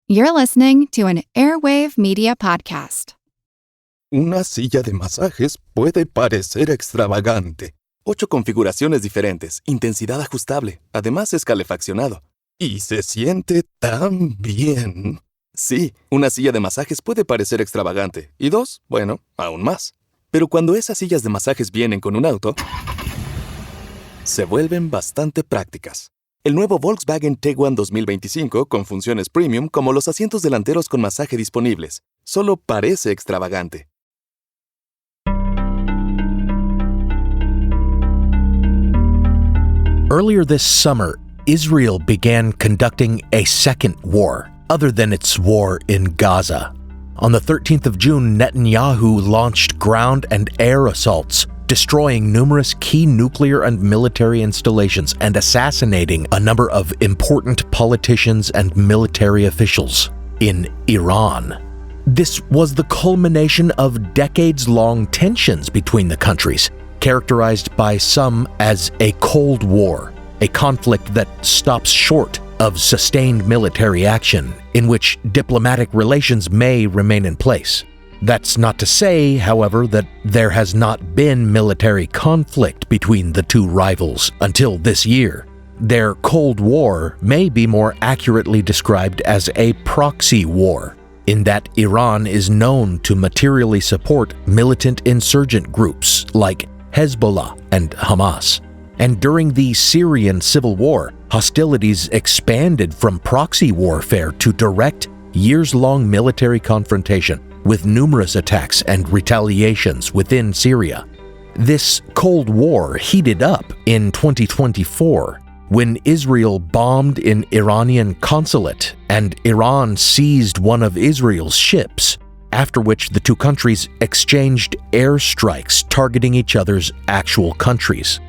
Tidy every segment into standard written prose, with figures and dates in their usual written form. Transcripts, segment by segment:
You're listening to an Airwave Media Podcast. Una silla de masajes puede parecer extravagante. 8 configuraciones diferentes, intensidad ajustable, además es calefaccionado. Y se siente tan bien. Sí, una silla de masajes puede parecer extravagante. Y 2, bueno, aún más. Pero cuando esas sillas de masajes vienen con un auto, se vuelven bastante prácticas. El nuevo Volkswagen Tiguan 2025 con funciones premium como los asientos delanteros con masaje disponibles. Solo parece extravagante. Earlier this summer, Israel began conducting a second war, other than its war in Gaza. On the 13th of June, Netanyahu launched ground and air assaults, destroying numerous key nuclear and military installations and assassinating a number of important politicians and military officials in Iran. This was the culmination of decades-long tensions between the countries, characterized by some as a Cold War, a conflict that stops short of sustained military action, in which diplomatic relations may remain in place. That's not to say, however, that there has not been military conflict between the two rivals until this year. Their Cold War may be more accurately described as a proxy war, in that Iran is known to materially support militant insurgent groups like Hezbollah and Hamas. And during the Syrian civil war, hostilities expanded from proxy warfare to direct, years-long military confrontation, with numerous attacks and retaliations within Syria. This Cold War heated up in 2024 when Israel bombed an Iranian consulate and Iran seized one of Israel's ships, after which the two countries exchanged airstrikes targeting each other's actual countries.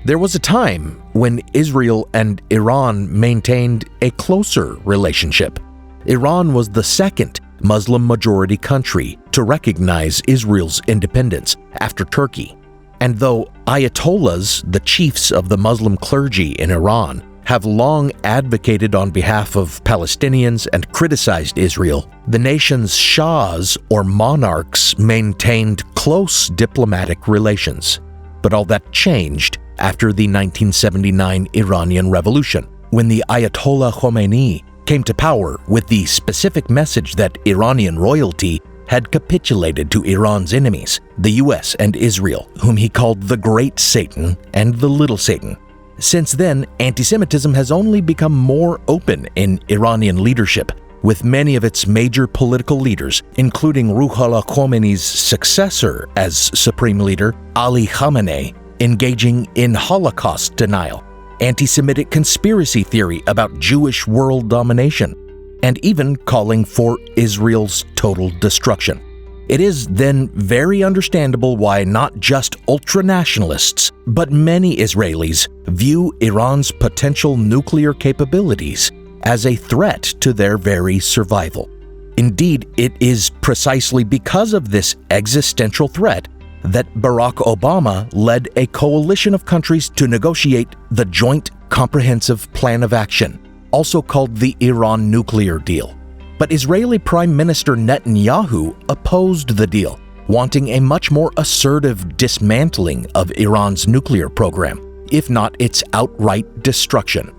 There was a time when Israel and Iran maintained a closer relationship. Iran was the second Muslim-majority country to recognize Israel's independence after Turkey. And though Ayatollahs, the chiefs of the Muslim clergy in Iran, have long advocated on behalf of Palestinians and criticized Israel, the nation's shahs or monarchs maintained close diplomatic relations. But all that changed after the 1979 Iranian Revolution, when the Ayatollah Khomeini came to power with the specific message that Iranian royalty had capitulated to Iran's enemies, the US and Israel, whom he called the Great Satan and the Little Satan. Since then, anti-Semitism has only become more open in Iranian leadership, with many of its major political leaders, including Ruhollah Khomeini's successor as supreme leader, Ali Khamenei, engaging in Holocaust denial, anti-Semitic conspiracy theory about Jewish world domination, and even calling for Israel's total destruction. It is then very understandable why not just ultra-nationalists, but many Israelis view Iran's potential nuclear capabilities as a threat to their very survival. Indeed, it is precisely because of this existential threat that Barack Obama led a coalition of countries to negotiate the Joint Comprehensive Plan of Action, also called the Iran nuclear deal. But Israeli Prime Minister Netanyahu opposed the deal, wanting a much more assertive dismantling of Iran's nuclear program, if not its outright destruction.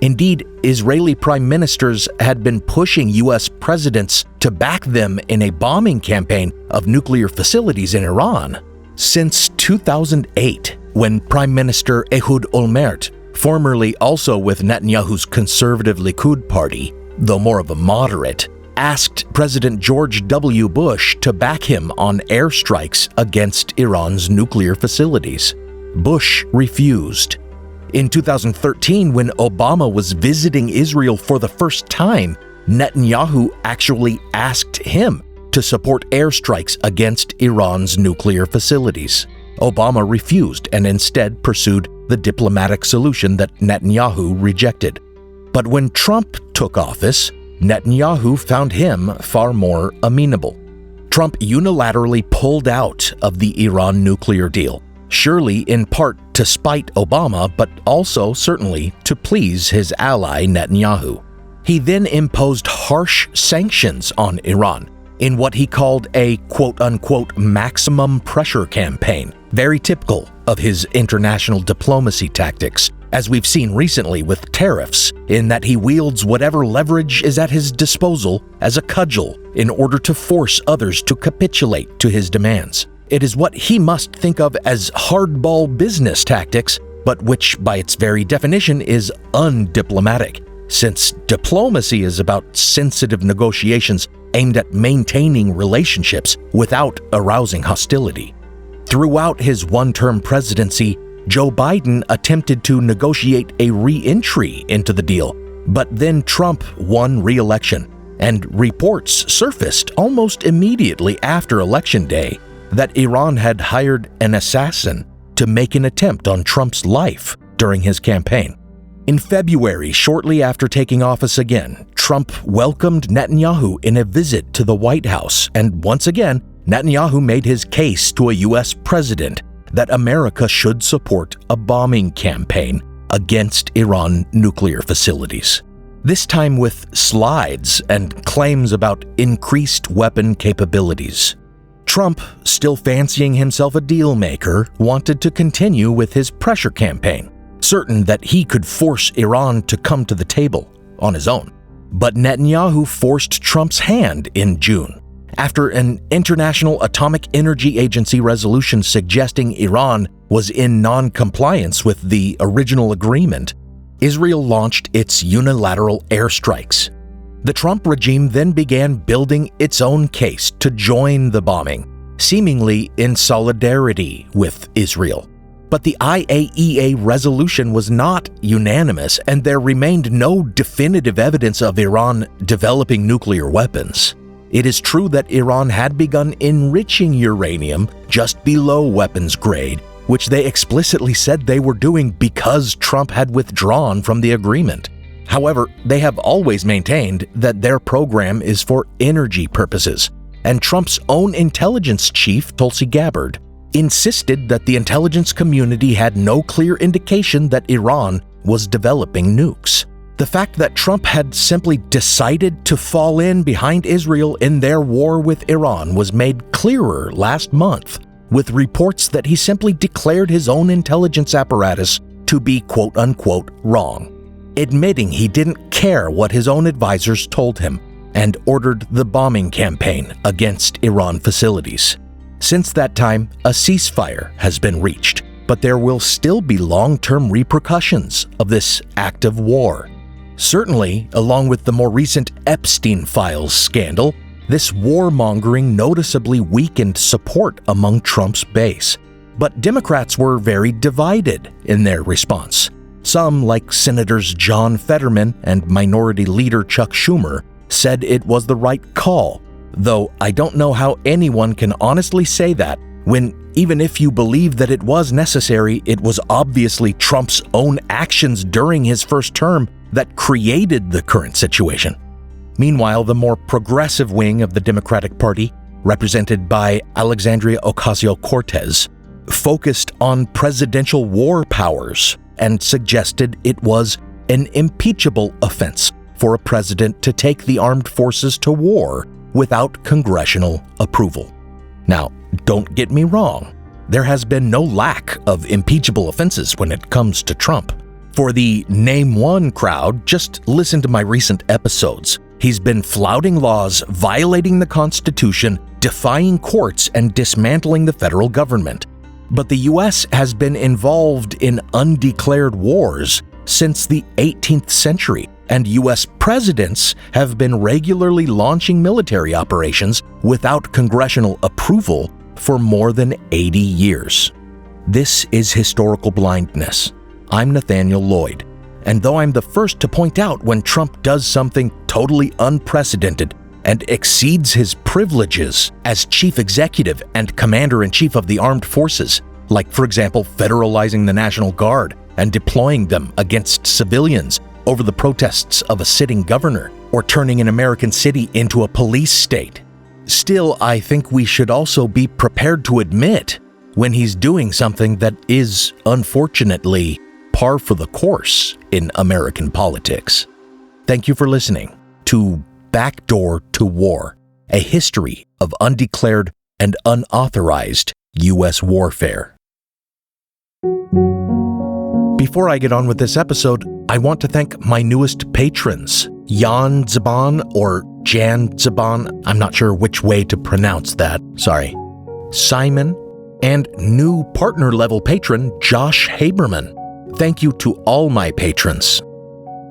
Indeed, Israeli prime ministers had been pushing U.S. presidents to back them in a bombing campaign of nuclear facilities in Iran since 2008, when Prime Minister Ehud Olmert, formerly also with Netanyahu's conservative Likud party, though more of a moderate, asked President George W. Bush to back him on airstrikes against Iran's nuclear facilities. Bush refused. In 2013, when Obama was visiting Israel for the first time, Netanyahu actually asked him to support airstrikes against Iran's nuclear facilities. Obama refused and instead pursued the diplomatic solution that Netanyahu rejected. But when Trump took office, Netanyahu found him far more amenable. Trump unilaterally pulled out of the Iran nuclear deal, surely in part to spite Obama, but also certainly to please his ally Netanyahu. He then imposed harsh sanctions on Iran in what he called a quote-unquote maximum pressure campaign, very typical of his international diplomacy tactics, as we've seen recently with tariffs, in that he wields whatever leverage is at his disposal as a cudgel in order to force others to capitulate to his demands. It is what he must think of as hardball business tactics, but which by its very definition is undiplomatic, since diplomacy is about sensitive negotiations aimed at maintaining relationships without arousing hostility. Throughout his one-term presidency, Joe Biden attempted to negotiate a re-entry into the deal, but then Trump won re-election, and reports surfaced almost immediately after Election Day that Iran had hired an assassin to make an attempt on Trump's life during his campaign. In February, shortly after taking office again, Trump welcomed Netanyahu in a visit to the White House, and once again, Netanyahu made his case to a U.S. president that America should support a bombing campaign against Iran nuclear facilities. This time with slides and claims about increased weapon capabilities. Trump, still fancying himself a deal maker, wanted to continue with his pressure campaign, certain that he could force Iran to come to the table on his own. But Netanyahu forced Trump's hand in June, after an International Atomic Energy Agency resolution suggesting Iran was in non-compliance with the original agreement. Israel launched its unilateral airstrikes. The Trump regime then began building its own case to join the bombing, seemingly in solidarity with Israel. But the IAEA resolution was not unanimous, and there remained no definitive evidence of Iran developing nuclear weapons. It is true that Iran had begun enriching uranium just below weapons grade, which they explicitly said they were doing because Trump had withdrawn from the agreement. However, they have always maintained that their program is for energy purposes, and Trump's own intelligence chief, Tulsi Gabbard, insisted that the intelligence community had no clear indication that Iran was developing nukes. The fact that Trump had simply decided to fall in behind Israel in their war with Iran was made clearer last month, with reports that he simply declared his own intelligence apparatus to be quote-unquote wrong, admitting he didn't care what his own advisors told him, and ordered the bombing campaign against Iran facilities. Since that time, a ceasefire has been reached, but there will still be long-term repercussions of this act of war. Certainly, along with the more recent Epstein Files scandal, this warmongering noticeably weakened support among Trump's base. But Democrats were very divided in their response. Some, like Senators John Fetterman and Minority Leader Chuck Schumer, said it was the right call, though I don't know how anyone can honestly say that when, even if you believe that it was necessary, it was obviously Trump's own actions during his first term that created the current situation. Meanwhile, the more progressive wing of the Democratic Party, represented by Alexandria Ocasio-Cortez, focused on presidential war powers and suggested it was an impeachable offense for a president to take the armed forces to war without congressional approval. Now, don't get me wrong, there has been no lack of impeachable offenses when it comes to Trump. For the Name One crowd, just listen to my recent episodes. He's been flouting laws, violating the Constitution, defying courts, and dismantling the federal government. But the U.S. has been involved in undeclared wars since the 18th century, and U.S. presidents have been regularly launching military operations without congressional approval for more than 80 years. This is historical blindness. I'm Nathaniel Lloyd, and though I'm the first to point out when Trump does something totally unprecedented and exceeds his privileges as chief executive and commander-in-chief of the armed forces, like, for example, federalizing the National Guard and deploying them against civilians over the protests of a sitting governor, or turning an American city into a police state. Still, I think we should also be prepared to admit when he's doing something that is, unfortunately, par for the course in American politics. Thank you for listening to Backdoor to War, a history of undeclared and unauthorized U.S. warfare. Before I get on with this episode, I want to thank my newest patrons, Jan Zaban or Jan Zaban, I'm not sure which way to pronounce that, sorry, Simon, and new partner-level patron, Josh Haberman. Thank you to all my patrons.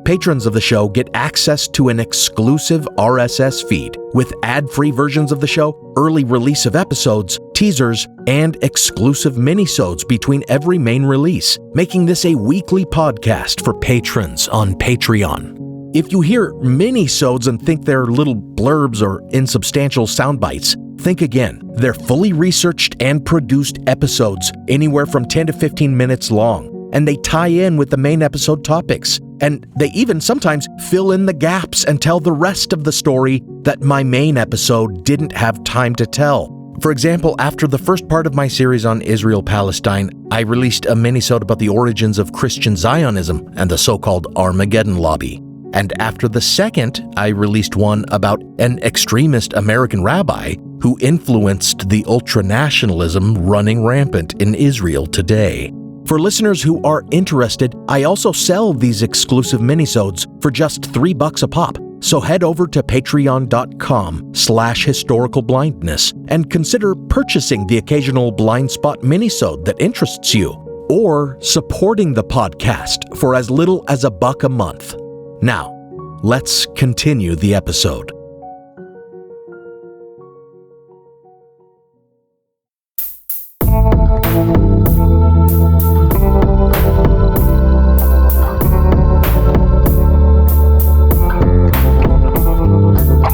Patrons of the show get access to an exclusive RSS feed with ad-free versions of the show, early release of episodes, teasers, and exclusive minisodes between every main release, making this a weekly podcast for patrons on Patreon. If you hear minisodes and think they're little blurbs or insubstantial sound bites, think again. They're fully researched and produced episodes, anywhere from 10 to 15 minutes long, and they tie in with the main episode topics. And they even sometimes fill in the gaps and tell the rest of the story that my main episode didn't have time to tell. For example, after the first part of my series on Israel-Palestine, I released a minisode about the origins of Christian Zionism and the so-called Armageddon lobby. And after the second, I released one about an extremist American rabbi who influenced the ultranationalism running rampant in Israel today. For listeners who are interested, I also sell these exclusive minisodes for just $3 a pop. So head over to patreon.com/historicalblindness and consider purchasing the occasional blind spot minisode that interests you, or supporting the podcast for as little as $1 a month. Now, let's continue the episode.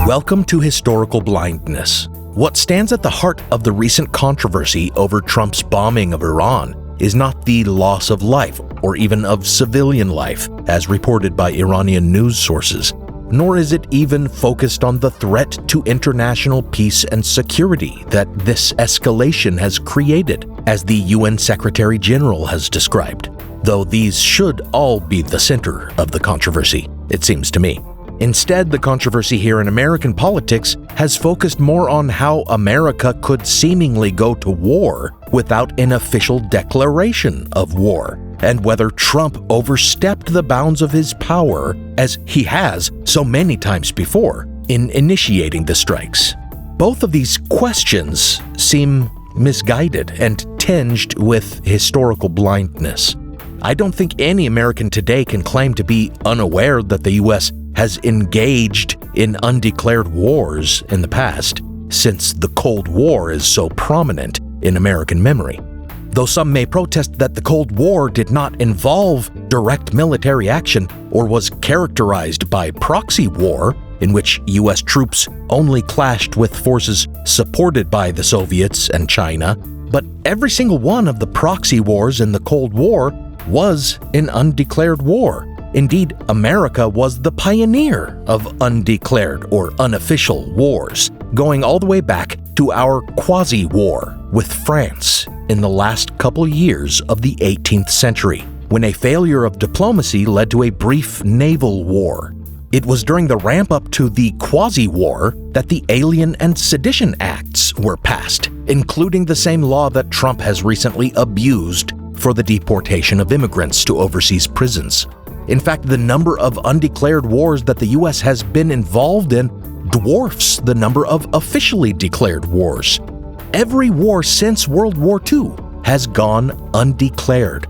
Welcome to Historical Blindness. What stands at the heart of the recent controversy over Trump's bombing of Iran is not the loss of life or even of civilian life, as reported by Iranian news sources, nor is it even focused on the threat to international peace and security that this escalation has created, as the UN Secretary General has described, though these should all be the center of the controversy, it seems to me. Instead, the controversy here in American politics has focused more on how America could seemingly go to war without an official declaration of war, and whether Trump overstepped the bounds of his power, as he has so many times before, in initiating the strikes. Both of these questions seem misguided and tinged with historical blindness. I don't think any American today can claim to be unaware that the U.S. has engaged in undeclared wars in the past, since the Cold War is so prominent in American memory. Though some may protest that the Cold War did not involve direct military action or was characterized by proxy war, in which U.S. troops only clashed with forces supported by the Soviets and China, but every single one of the proxy wars in the Cold War was an undeclared war. Indeed, America was the pioneer of undeclared or unofficial wars, going all the way back to our quasi-war with France in the last couple years of the 18th century, when a failure of diplomacy led to a brief naval war. It was during the ramp-up to the quasi-war that the Alien and Sedition Acts were passed, including the same law that Trump has recently abused for the deportation of immigrants to overseas prisons. In fact, the number of undeclared wars that the U.S. has been involved in dwarfs the number of officially declared wars. Every war since World War II has gone undeclared.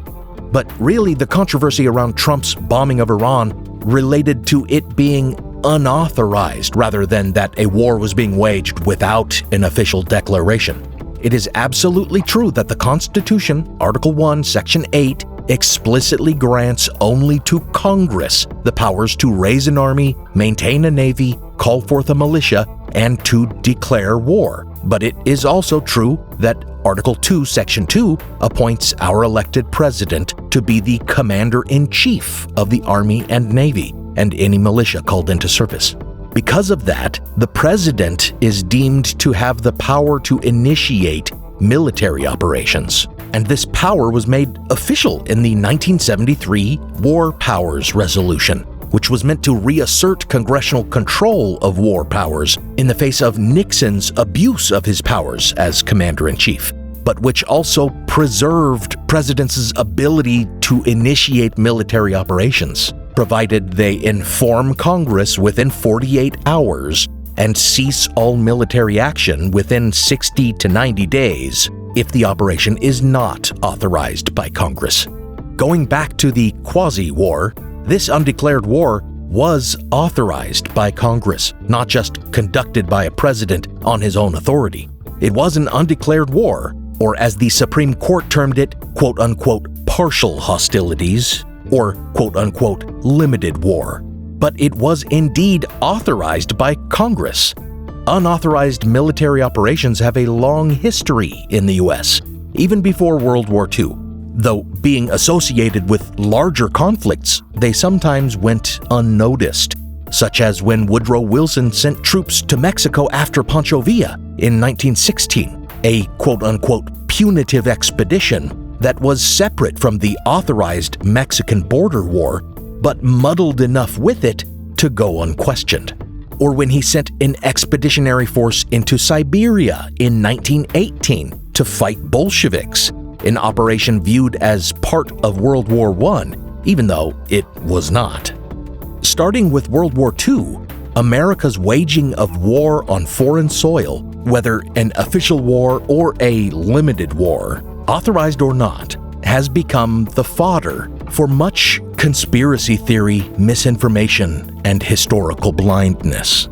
But really, the controversy around Trump's bombing of Iran related to it being unauthorized rather than that a war was being waged without an official declaration. It is absolutely true that the Constitution, Article 1, Section 8, explicitly grants only to Congress the powers to raise an army, maintain a navy, call forth a militia, and to declare war. But it is also true that Article 2, Section 2 appoints our elected president to be the commander-in-chief of the Army and Navy and any militia called into service. Because of that, the president is deemed to have the power to initiate military operations. And this power was made official in the 1973 War Powers Resolution, which was meant to reassert congressional control of war powers in the face of Nixon's abuse of his powers as commander-in-chief, but which also preserved presidents' ability to initiate military operations, provided they inform Congress within 48 hours and cease all military action within 60 to 90 days if the operation is not authorized by Congress. Going back to the quasi-war, this undeclared war was authorized by Congress, not just conducted by a president on his own authority. It was an undeclared war, or as the Supreme Court termed it, quote-unquote, partial hostilities, or quote-unquote, limited war. But it was indeed authorized by Congress. Unauthorized military operations have a long history in the U.S., even before World War II. Though being associated with larger conflicts, they sometimes went unnoticed, such as when Woodrow Wilson sent troops to Mexico after Pancho Villa in 1916, a quote-unquote punitive expedition that was separate from the authorized Mexican border war, but muddled enough with it to go unquestioned. Or when he sent an expeditionary force into Siberia in 1918 to fight Bolsheviks, an operation viewed as part of World War I, even though it was not. Starting with World War II, America's waging of war on foreign soil, whether an official war or a limited war, authorized or not, has become the fodder for much conspiracy theory, misinformation, and historical blindness.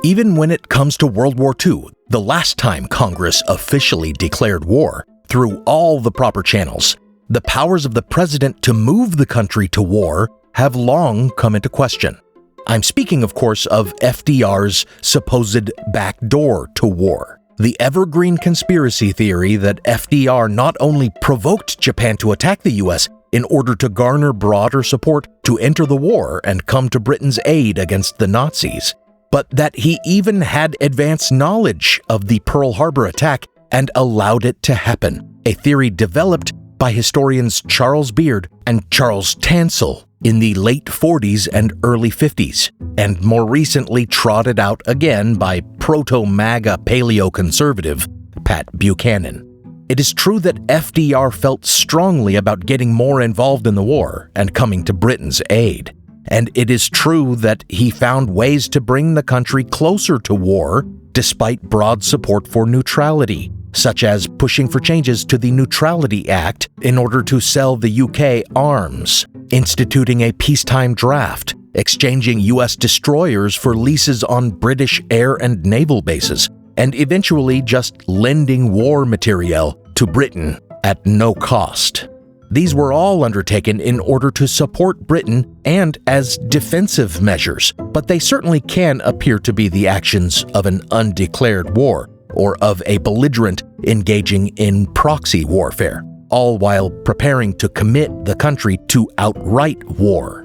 Even when it comes to World War II, the last time Congress officially declared war, through all the proper channels, the powers of the president to move the country to war have long come into question. I'm speaking, of course, of FDR's supposed backdoor to war. The evergreen conspiracy theory that FDR not only provoked Japan to attack the U.S. in order to garner broader support to enter the war and come to Britain's aid against the Nazis, but that he even had advanced knowledge of the Pearl Harbor attack and allowed it to happen, a theory developed by historians Charles Beard and Charles Tansel in the late 40s and early 50s, and more recently trotted out again by proto-MAGA paleoconservative Pat Buchanan. It is true that FDR felt strongly about getting more involved in the war and coming to Britain's aid. And it is true that he found ways to bring the country closer to war despite broad support for neutrality, such as pushing for changes to the Neutrality Act in order to sell the UK arms, instituting a peacetime draft, exchanging US destroyers for leases on British air and naval bases, and eventually just lending war materiel to Britain at no cost. These were all undertaken in order to support Britain and as defensive measures, but they certainly can appear to be the actions of an undeclared war or of a belligerent engaging in proxy warfare, all while preparing to commit the country to outright war.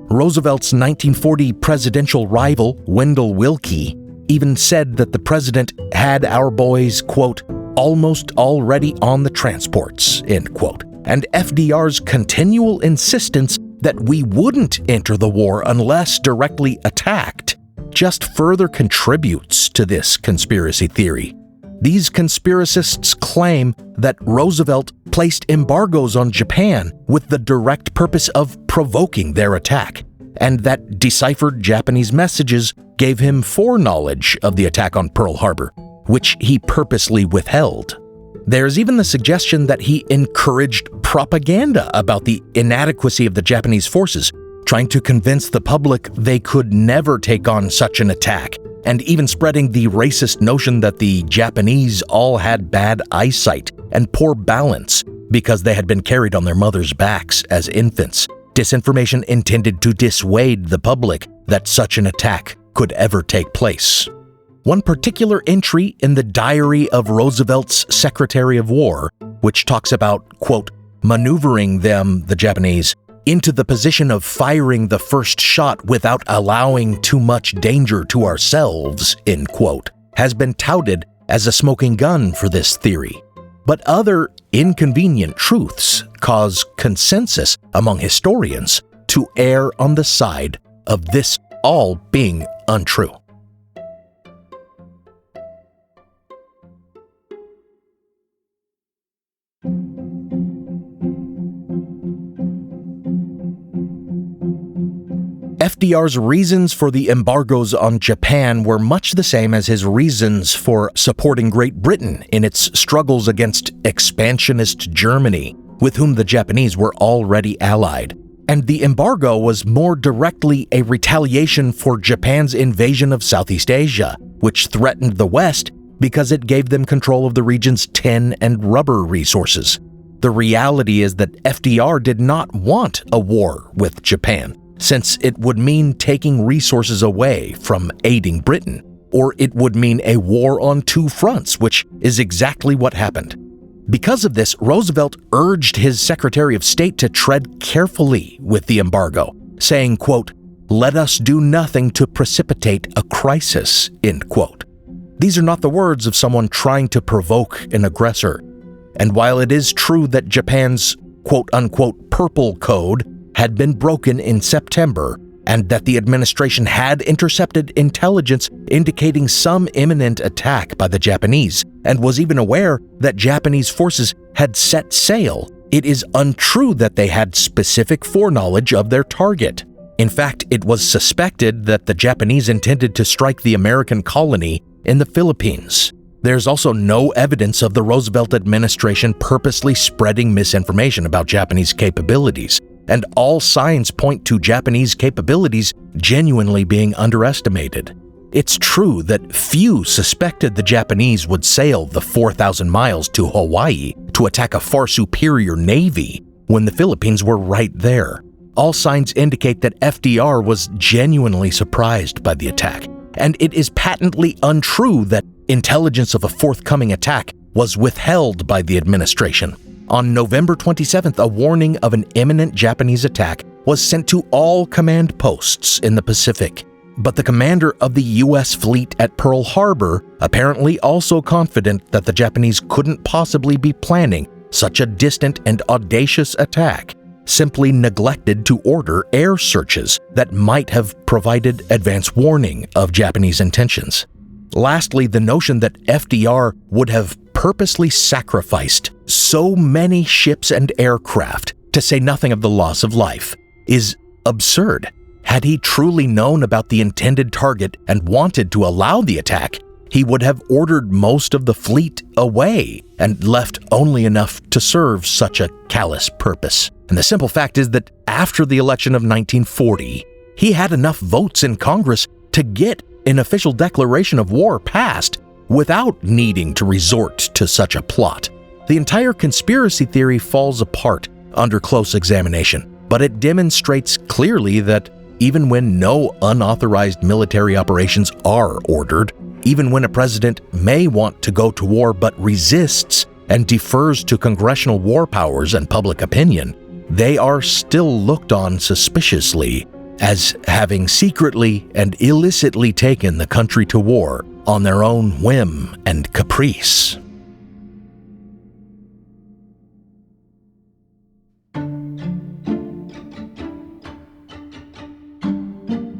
Roosevelt's 1940 presidential rival, Wendell Willkie, even said that the president had our boys, quote, almost already on the transports, end quote. And FDR's continual insistence that we wouldn't enter the war unless directly attacked just further contributes to this conspiracy theory. These conspiracists claim that Roosevelt placed embargoes on Japan with the direct purpose of provoking their attack, and that deciphered Japanese messages gave him foreknowledge of the attack on Pearl Harbor, which he purposely withheld. There's even the suggestion that he encouraged propaganda about the inadequacy of the Japanese forces, trying to convince the public they could never take on such an attack, and even spreading the racist notion that the Japanese all had bad eyesight and poor balance because they had been carried on their mothers' backs as infants. Disinformation intended to dissuade the public that such an attack could ever take place. One particular entry in the diary of Roosevelt's Secretary of War, which talks about, quote, maneuvering them, the Japanese, into the position of firing the first shot without allowing too much danger to ourselves," end quote, has been touted as a smoking gun for this theory. But other inconvenient truths cause consensus among historians to err on the side of this all being untrue. FDR's reasons for the embargoes on Japan were much the same as his reasons for supporting Great Britain in its struggles against expansionist Germany, with whom the Japanese were already allied. And the embargo was more directly a retaliation for Japan's invasion of Southeast Asia, which threatened the West because it gave them control of the region's tin and rubber resources. The reality is that FDR did not want a war with Japan, since it would mean taking resources away from aiding Britain, or it would mean a war on two fronts, which is exactly what happened. Because of this, Roosevelt urged his Secretary of State to tread carefully with the embargo, saying, quote, "Let us do nothing to precipitate a crisis," end quote. These are not the words of someone trying to provoke an aggressor. And while it is true that Japan's quote-unquote purple code had been broken in September, and that the administration had intercepted intelligence indicating some imminent attack by the Japanese, and was even aware that Japanese forces had set sail, it is untrue that they had specific foreknowledge of their target. In fact, it was suspected that the Japanese intended to strike the American colony in the Philippines. There's also no evidence of the Roosevelt administration purposely spreading misinformation about Japanese capabilities, and all signs point to Japanese capabilities genuinely being underestimated. It's true that few suspected the Japanese would sail the 4,000 miles to Hawaii to attack a far superior navy when the Philippines were right there. All signs indicate that FDR was genuinely surprised by the attack, and it is patently untrue that intelligence of a forthcoming attack was withheld by the administration. On November 27th, a warning of an imminent Japanese attack was sent to all command posts in the Pacific. But the commander of the U.S. fleet at Pearl Harbor, apparently also confident that the Japanese couldn't possibly be planning such a distant and audacious attack, simply neglected to order air searches that might have provided advance warning of Japanese intentions. Lastly, the notion that FDR would have purposely sacrificed so many ships and aircraft, to say nothing of the loss of life, is absurd. Had he truly known about the intended target and wanted to allow the attack, he would have ordered most of the fleet away and left only enough to serve such a callous purpose. And the simple fact is that after the election of 1940, he had enough votes in Congress to get an official declaration of war passed without needing to resort to such a plot. The entire conspiracy theory falls apart under close examination, but it demonstrates clearly that even when no unauthorized military operations are ordered, even when a president may want to go to war but resists and defers to congressional war powers and public opinion, they are still looked on suspiciously as having secretly and illicitly taken the country to war on their own whim and caprice.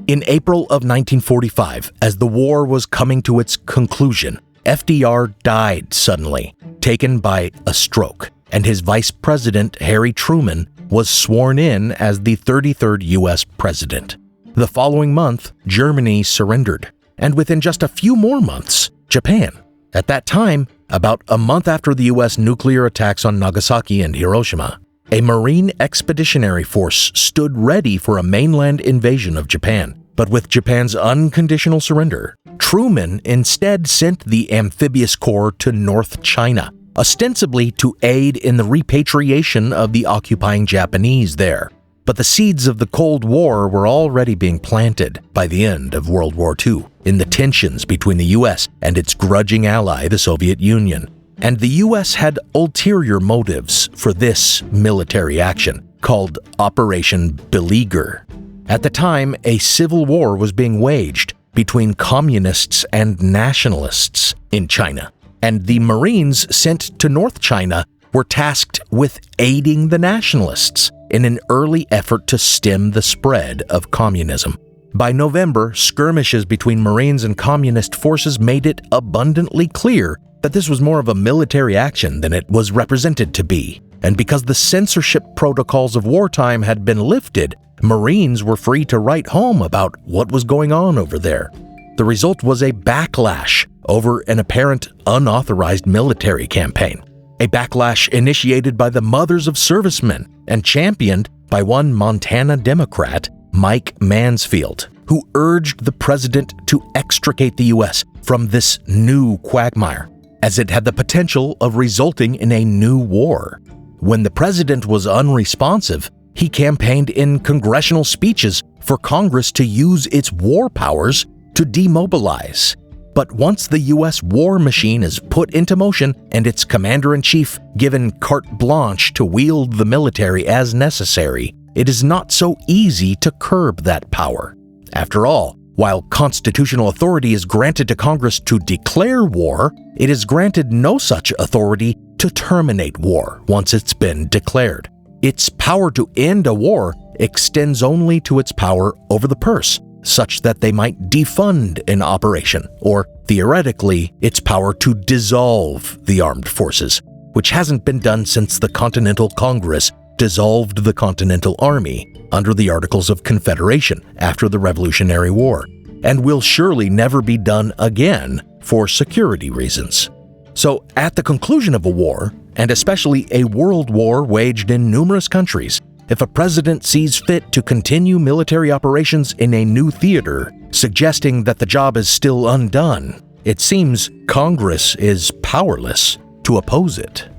In April of 1945, as the war was coming to its conclusion, FDR died suddenly, taken by a stroke, and his vice president, Harry Truman, was sworn in as the 33rd U.S. president. The following month, Germany surrendered, and within just a few more months, Japan. At that time, about a month after the U.S. nuclear attacks on Nagasaki and Hiroshima, a Marine Expeditionary Force stood ready for a mainland invasion of Japan. But with Japan's unconditional surrender, Truman instead sent the Amphibious Corps to North China, ostensibly to aid in the repatriation of the occupying Japanese there. But the seeds of the Cold War were already being planted by the end of World War II in the tensions between the U.S. and its grudging ally, the Soviet Union. And the U.S. had ulterior motives for this military action, called Operation Beleaguer. At the time, a civil war was being waged between communists and nationalists in China, and the Marines sent to North China were tasked with aiding the nationalists in an early effort to stem the spread of communism. By November, skirmishes between Marines and communist forces made it abundantly clear that this was more of a military action than it was represented to be. And because the censorship protocols of wartime had been lifted, Marines were free to write home about what was going on over there. The result was a backlash over an apparent unauthorized military campaign. A backlash initiated by the mothers of servicemen and championed by one Montana Democrat, Mike Mansfield, who urged the president to extricate the U.S. from this new quagmire, as it had the potential of resulting in a new war. When the president was unresponsive, he campaigned in congressional speeches for Congress to use its war powers to demobilize. But once the U.S. war machine is put into motion and its commander-in-chief given carte blanche to wield the military as necessary, it is not so easy to curb that power. After all, while constitutional authority is granted to Congress to declare war, it is granted no such authority to terminate war once it's been declared. Its power to end a war extends only to its power over the purse, such that they might defund an operation, or theoretically, its power to dissolve the armed forces, which hasn't been done since the Continental Congress dissolved the Continental Army under the Articles of Confederation after the Revolutionary War, and will surely never be done again for security reasons. So, at the conclusion of a war, and especially a world war waged in numerous countries, if a president sees fit to continue military operations in a new theater, suggesting that the job is still undone, it seems Congress is powerless to oppose it.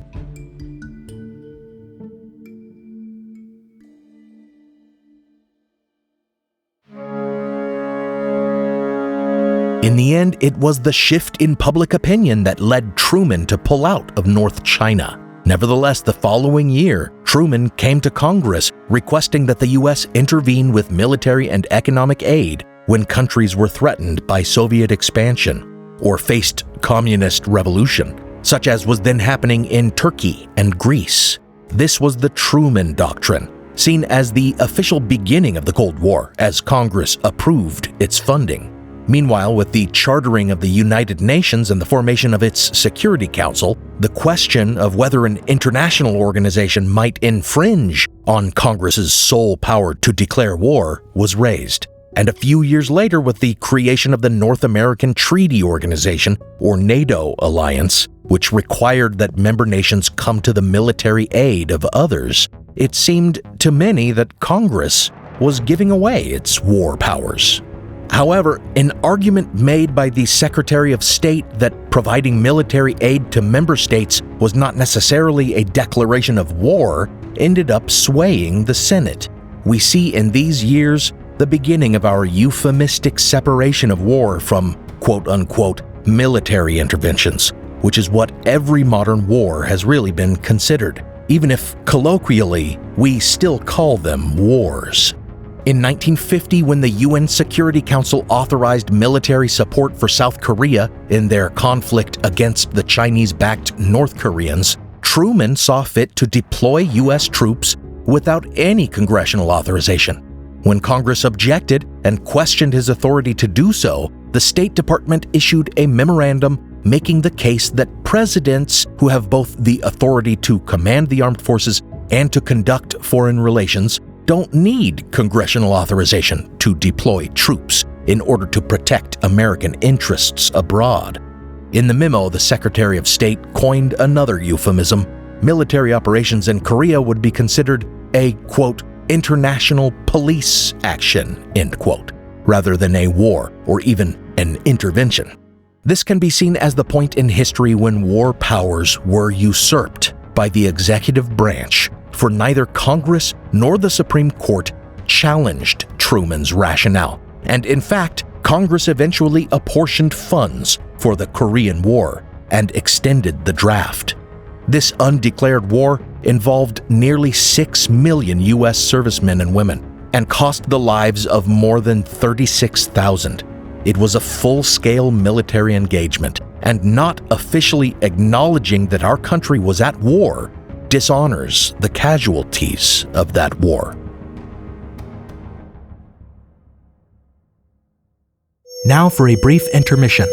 In the end, it was the shift in public opinion that led Truman to pull out of North China. Nevertheless, the following year, Truman came to Congress requesting that the U.S. intervene with military and economic aid when countries were threatened by Soviet expansion or faced communist revolution, such as was then happening in Turkey and Greece. This was the Truman Doctrine, seen as the official beginning of the Cold War, as Congress approved its funding. Meanwhile, with the chartering of the United Nations and the formation of its Security Council, the question of whether an international organization might infringe on Congress's sole power to declare war was raised. And a few years later, with the creation of the North American Treaty Organization, or NATO alliance, which required that member nations come to the military aid of others, it seemed to many that Congress was giving away its war powers. However, an argument made by the Secretary of State that providing military aid to member states was not necessarily a declaration of war ended up swaying the Senate. We see in these years the beginning of our euphemistic separation of war from quote-unquote military interventions, which is what every modern war has really been considered, even if colloquially we still call them wars. In 1950, when the UN Security Council authorized military support for South Korea in their conflict against the Chinese-backed North Koreans, Truman saw fit to deploy U.S. troops without any congressional authorization. When Congress objected and questioned his authority to do so, the State Department issued a memorandum making the case that presidents who have both the authority to command the armed forces and to conduct foreign relations don't need congressional authorization to deploy troops in order to protect American interests abroad. In the memo, the Secretary of State coined another euphemism. Military operations in Korea would be considered a, quote, international police action, end quote, rather than a war or even an intervention. This can be seen as the point in history when war powers were usurped by the executive branch, for neither Congress nor the Supreme Court challenged Truman's rationale. And in fact, Congress eventually apportioned funds for the Korean War and extended the draft. This undeclared war involved nearly 6 million U.S. servicemen and women and cost the lives of more than 36,000. It was a full-scale military engagement, and not officially acknowledging that our country was at war dishonors the casualties of that war. Now for a brief intermission.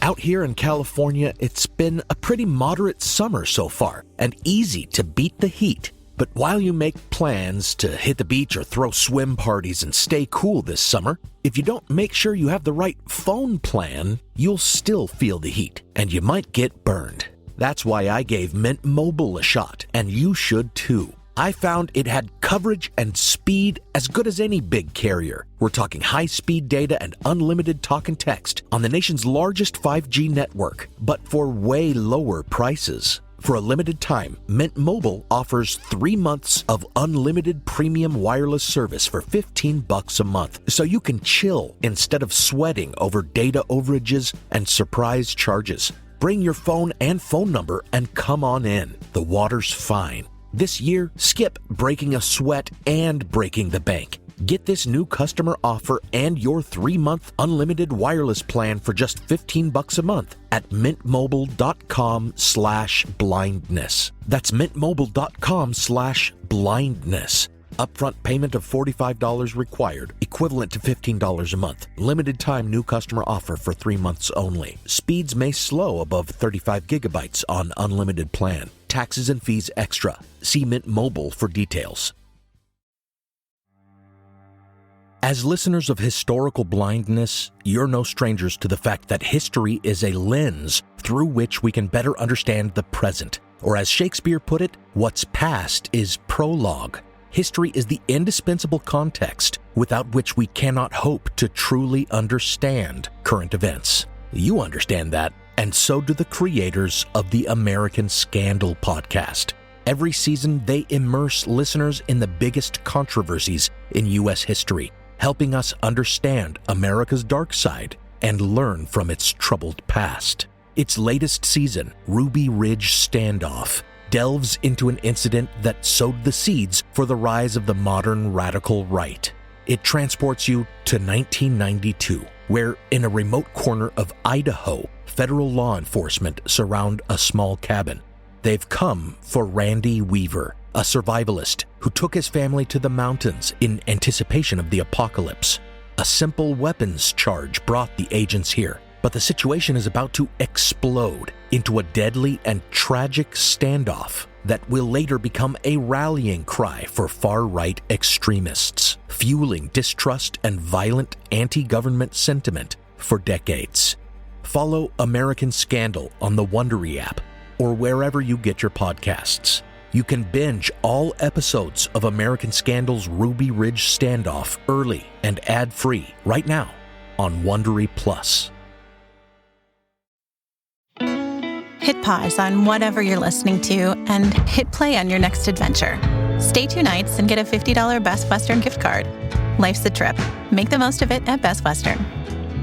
Out here in California, it's been a pretty moderate summer so far, and easy to beat the heat. But while you make plans to hit the beach or throw swim parties and stay cool this summer, if you don't make sure you have the right phone plan, you'll still feel the heat, and you might get burned. That's why I gave Mint Mobile a shot, and you should too. I found it had coverage and speed as good as any big carrier. We're talking high-speed data and unlimited talk and text on the nation's largest 5G network, but for way lower prices. For a limited time, Mint Mobile offers 3 months of unlimited premium wireless service for $15 a month, so you can chill instead of sweating over data overages and surprise charges. Bring your phone and phone number and come on in. The water's fine. This year, skip breaking a sweat and breaking the bank. Get this new customer offer and your 3-month unlimited wireless plan for just $15 a month at mintmobile.com/blindness. That's mintmobile.com/blindness. Upfront payment of $45 required, equivalent to $15 a month. Limited time new customer offer for 3 months only. Speeds may slow above 35 gigabytes on unlimited plan. Taxes and fees extra. See Mint Mobile for details. As listeners of Historical Blindness, you're no strangers to the fact that history is a lens through which we can better understand the present. Or as Shakespeare put it, what's past is prologue. History is the indispensable context without which we cannot hope to truly understand current events. You understand that, and so do the creators of the American Scandal podcast. Every season, they immerse listeners in the biggest controversies in U.S. history, helping us understand America's dark side and learn from its troubled past. Its latest season, Ruby Ridge Standoff, delves into an incident that sowed the seeds for the rise of the modern radical right. It transports you to 1992, where in a remote corner of Idaho, federal law enforcement surround a small cabin. They've come for Randy Weaver, a survivalist who took his family to the mountains in anticipation of the apocalypse. A simple weapons charge brought the agents here, but the situation is about to explode into a deadly and tragic standoff that will later become a rallying cry for far-right extremists, fueling distrust and violent anti-government sentiment for decades. Follow American Scandal on the Wondery app or wherever you get your podcasts. You can binge all episodes of American Scandal's Ruby Ridge Standoff early and ad-free right now on Wondery Plus. Hit pause on whatever you're listening to and hit play on your next adventure. Stay 2 nights and get a $50 Best Western gift card. Life's a trip. Make the most of it at Best Western.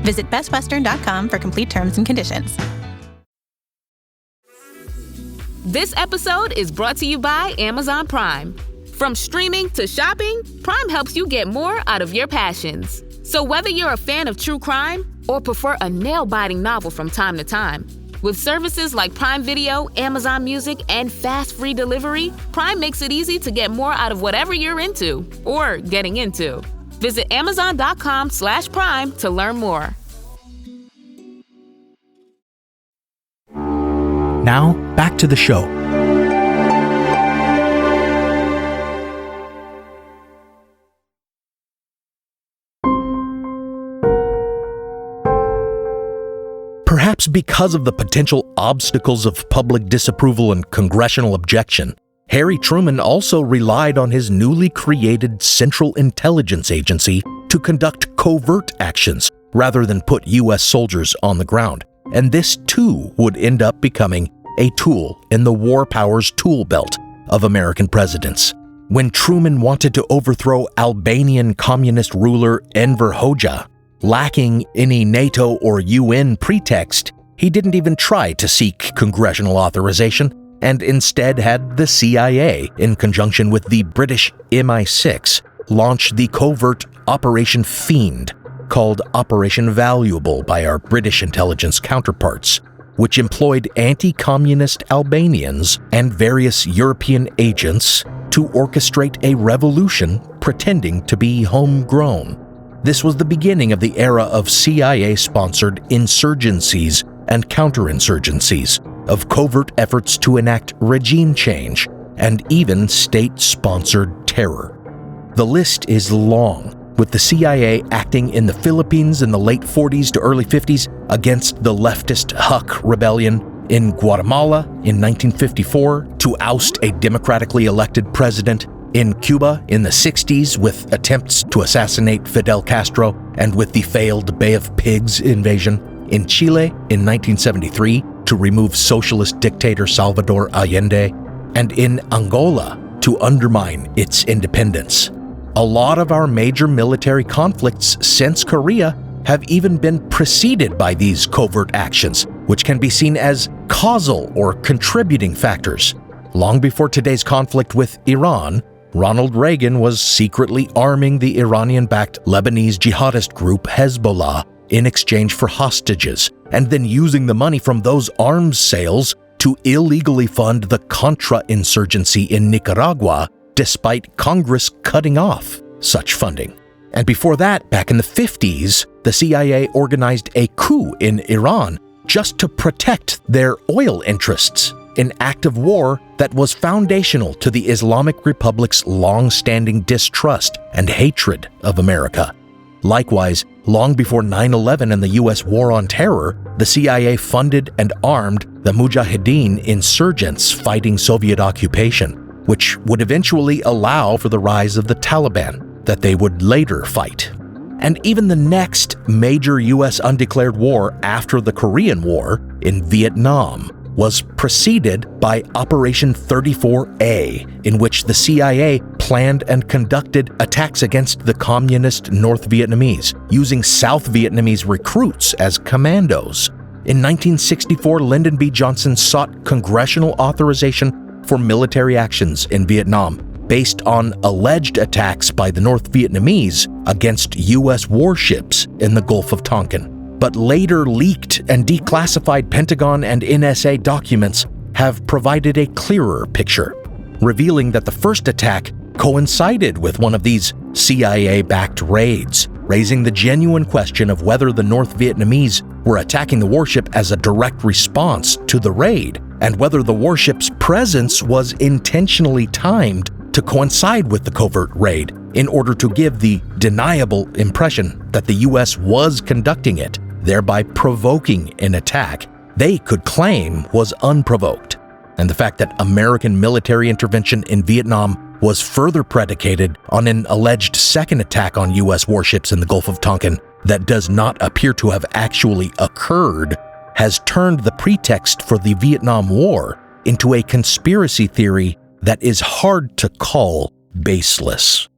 Visit bestwestern.com for complete terms and conditions. This episode is brought to you by Amazon Prime. From streaming to shopping, Prime helps you get more out of your passions. So whether you're a fan of true crime or prefer a nail-biting novel from time to time, with services like Prime Video, Amazon Music, and fast free delivery, Prime makes it easy to get more out of whatever you're into or getting into. Visit Amazon.com/Prime to learn more. Now, back to the show. Perhaps because of the potential obstacles of public disapproval and congressional objection, Harry Truman also relied on his newly created Central Intelligence Agency to conduct covert actions rather than put U.S. soldiers on the ground. And this, too, would end up becoming a tool in the war powers tool belt of American presidents. When Truman wanted to overthrow Albanian communist ruler Enver Hoxha, lacking any NATO or UN pretext, he didn't even try to seek congressional authorization, and instead had the CIA, in conjunction with the British MI6, launch the covert Operation Fiend, called Operation Valuable by our British intelligence counterparts, which employed anti-communist Albanians and various European agents to orchestrate a revolution pretending to be homegrown. This was the beginning of the era of CIA-sponsored insurgencies and counterinsurgencies, of covert efforts to enact regime change, and even state-sponsored terror. The list is long, with the CIA acting in the Philippines in the late 40s to early 50s against the leftist Huck Rebellion, in Guatemala in 1954 to oust a democratically elected president, in Cuba in the 60s with attempts to assassinate Fidel Castro and with the failed Bay of Pigs invasion, in Chile in 1973 to remove socialist dictator Salvador Allende, and in Angola to undermine its independence. A lot of our major military conflicts since Korea have even been preceded by these covert actions, which can be seen as causal or contributing factors. Long before today's conflict with Iran, Ronald Reagan was secretly arming the Iranian-backed Lebanese jihadist group Hezbollah in exchange for hostages, and then using the money from those arms sales to illegally fund the Contra insurgency in Nicaragua, despite Congress cutting off such funding. And before that, back in the 50s, the CIA organized a coup in Iran just to protect their oil interests, an act of war that was foundational to the Islamic Republic's long-standing distrust and hatred of America. Likewise, long before 9/11 and the U.S. War on Terror, the CIA funded and armed the Mujahideen insurgents fighting Soviet occupation, which would eventually allow for the rise of the Taliban that they would later fight. And even the next major U.S. undeclared war after the Korean War, in Vietnam, was preceded by Operation 34A, in which the CIA planned and conducted attacks against the communist North Vietnamese, using South Vietnamese recruits as commandos. In 1964, Lyndon B. Johnson sought congressional authorization for military actions in Vietnam, based on alleged attacks by the North Vietnamese against U.S. warships in the Gulf of Tonkin. But later leaked and declassified Pentagon and NSA documents have provided a clearer picture, revealing that the first attack coincided with one of these CIA-backed raids, raising the genuine question of whether the North Vietnamese were attacking the warship as a direct response to the raid, and whether the warship's presence was intentionally timed to coincide with the covert raid in order to give the deniable impression that the U.S. was conducting it, thereby provoking an attack they could claim was unprovoked. And the fact that American military intervention in Vietnam was further predicated on an alleged second attack on U.S. warships in the Gulf of Tonkin that does not appear to have actually occurred has turned the pretext for the Vietnam War into a conspiracy theory that is hard to call baseless.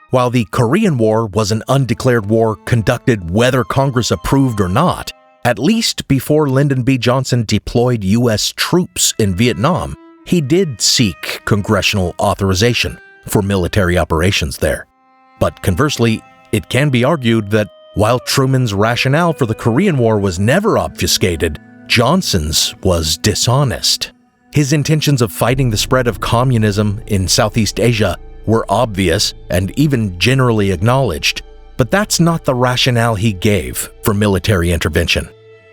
While the Korean War was an undeclared war conducted whether Congress approved or not, at least before Lyndon B. Johnson deployed U.S. troops in Vietnam, he did seek congressional authorization for military operations there. But conversely, it can be argued that while Truman's rationale for the Korean War was never obfuscated, Johnson's was dishonest. His intentions of fighting the spread of communism in Southeast Asia were obvious and even generally acknowledged, but that's not the rationale he gave for military intervention.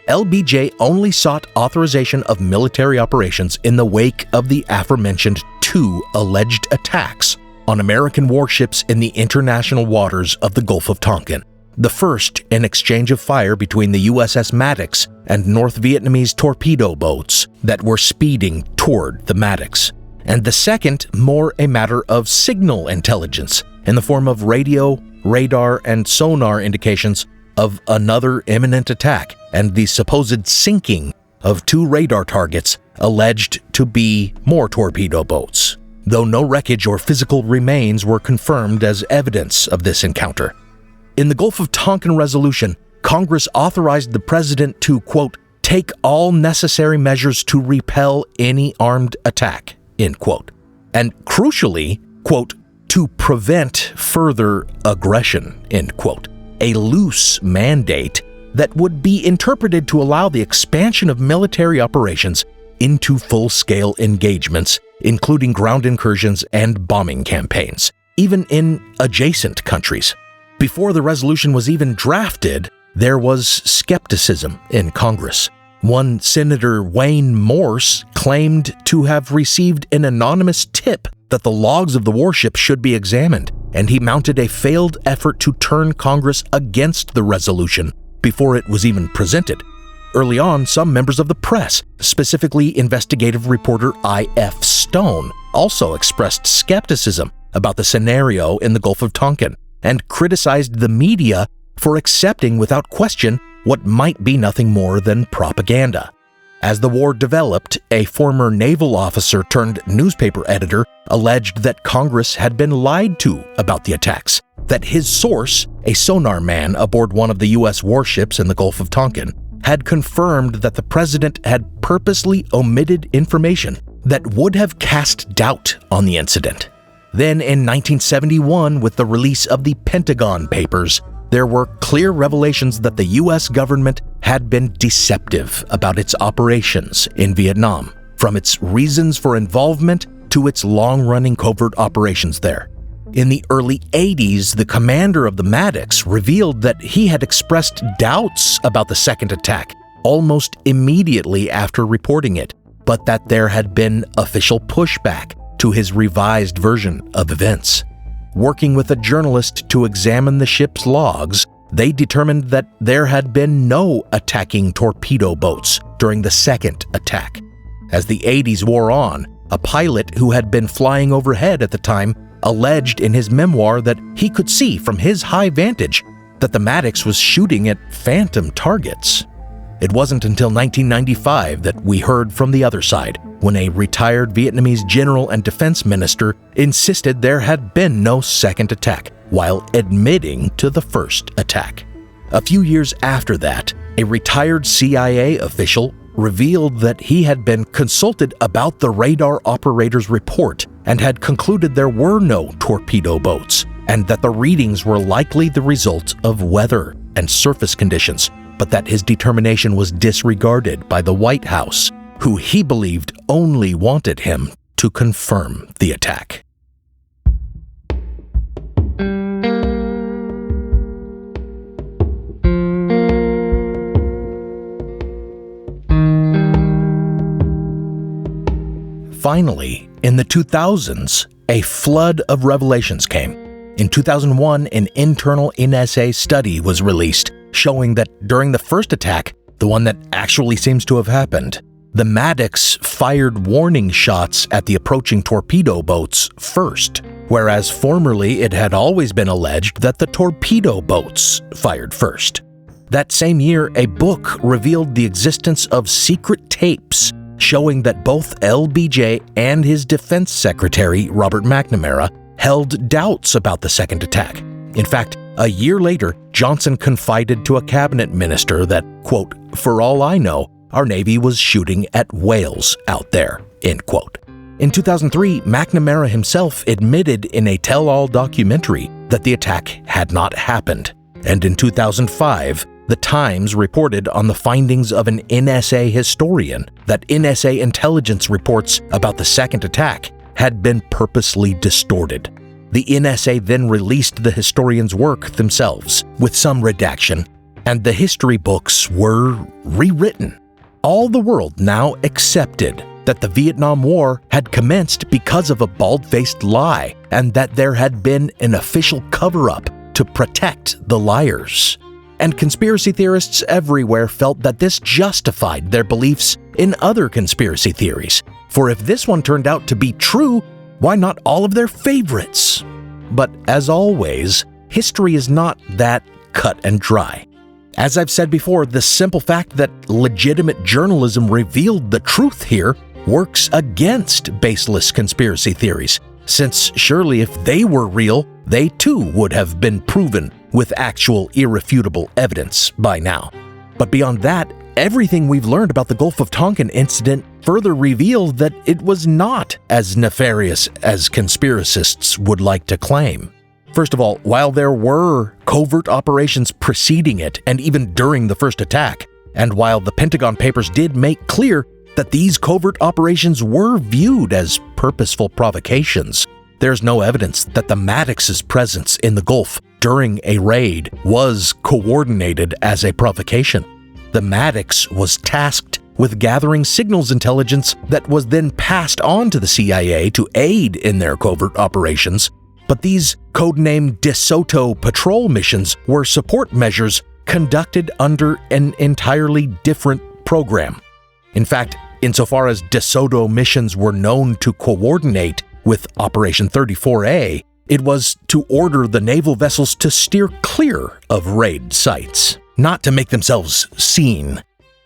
LBJ only sought authorization of military operations in the wake of the aforementioned two alleged attacks on American warships in the international waters of the Gulf of Tonkin. The first, an exchange of fire between the USS Maddox and North Vietnamese torpedo boats that were speeding toward the Maddox. And the second, more a matter of signal intelligence in the form of radio, radar, and sonar indications of another imminent attack and the supposed sinking of 2 radar targets alleged to be more torpedo boats, though no wreckage or physical remains were confirmed as evidence of this encounter. In the Gulf of Tonkin resolution, Congress authorized the president to, quote, take all necessary measures to repel any armed attack, end quote. And crucially, quote, to prevent further aggression, end quote. A loose mandate that would be interpreted to allow the expansion of military operations into full-scale engagements, including ground incursions and bombing campaigns, even in adjacent countries. Before the resolution was even drafted, there was skepticism in Congress. One Senator Wayne Morse claimed to have received an anonymous tip that the logs of the warship should be examined, and he mounted a failed effort to turn Congress against the resolution before it was even presented. Early on, some members of the press, specifically investigative reporter I.F. Stone, also expressed skepticism about the scenario in the Gulf of Tonkin and criticized the media for accepting without question what might be nothing more than propaganda. As the war developed, a former naval officer turned newspaper editor alleged that Congress had been lied to about the attacks, that his source, a sonar man aboard one of the U.S. warships in the Gulf of Tonkin, had confirmed that the president had purposely omitted information that would have cast doubt on the incident. Then in 1971, with the release of the Pentagon Papers, there were clear revelations that the U.S. government had been deceptive about its operations in Vietnam, from its reasons for involvement to its long-running covert operations there. In the early 80s, the commander of the Maddox revealed that he had expressed doubts about the second attack almost immediately after reporting it, but that there had been official pushback to his revised version of events. Working with a journalist to examine the ship's logs, they determined that there had been no attacking torpedo boats during the second attack. As the 80s wore on, a pilot who had been flying overhead at the time alleged in his memoir that he could see from his high vantage that the Maddox was shooting at phantom targets. It wasn't until 1995 that we heard from the other side, when a retired Vietnamese general and defense minister insisted there had been no second attack, while admitting to the first attack. A few years after that, a retired CIA official revealed that he had been consulted about the radar operator's report and had concluded there were no torpedo boats, and that the readings were likely the result of weather and surface conditions, but that his determination was disregarded by the White House, who he believed only wanted him to confirm the attack. Finally, in the 2000s, a flood of revelations came. In 2001, an internal NSA study was released showing that during the first attack, the one that actually seems to have happened, the Maddox fired warning shots at the approaching torpedo boats first, whereas formerly it had always been alleged that the torpedo boats fired first. That same year, a book revealed the existence of secret tapes showing that both LBJ and his defense secretary, Robert McNamara, held doubts about the second attack. In fact, a year later, Johnson confided to a cabinet minister that, quote, "For all I know, our Navy was shooting at whales out there," end quote. In 2003, McNamara himself admitted in a tell-all documentary that the attack had not happened. And in 2005, The Times reported on the findings of an NSA historian that NSA intelligence reports about the second attack had been purposely distorted. The NSA then released the historian's work themselves, with some redaction, and the history books were rewritten. All the world now accepted that the Vietnam War had commenced because of a bald-faced lie, and that there had been an official cover-up to protect the liars. And conspiracy theorists everywhere felt that this justified their beliefs in other conspiracy theories. For if this one turned out to be true, why not all of their favorites? But as always, history is not that cut and dry. As I've said before, the simple fact that legitimate journalism revealed the truth here works against baseless conspiracy theories, since surely if they were real, they too would have been proven with actual irrefutable evidence by now. But beyond that, everything we've learned about the Gulf of Tonkin incident further revealed that it was not as nefarious as conspiracists would like to claim. First of all, while there were covert operations preceding it and even during the first attack, and while the Pentagon Papers did make clear that these covert operations were viewed as purposeful provocations, there's no evidence that the Maddox's presence in the Gulf during a raid was coordinated as a provocation. The Maddox was tasked with gathering signals intelligence that was then passed on to the CIA to aid in their covert operations, but these codenamed DeSoto patrol missions were support measures conducted under an entirely different program. In fact, insofar as DeSoto missions were known to coordinate with Operation 34A, it was to order the naval vessels to steer clear of raid sites, not to make themselves seen.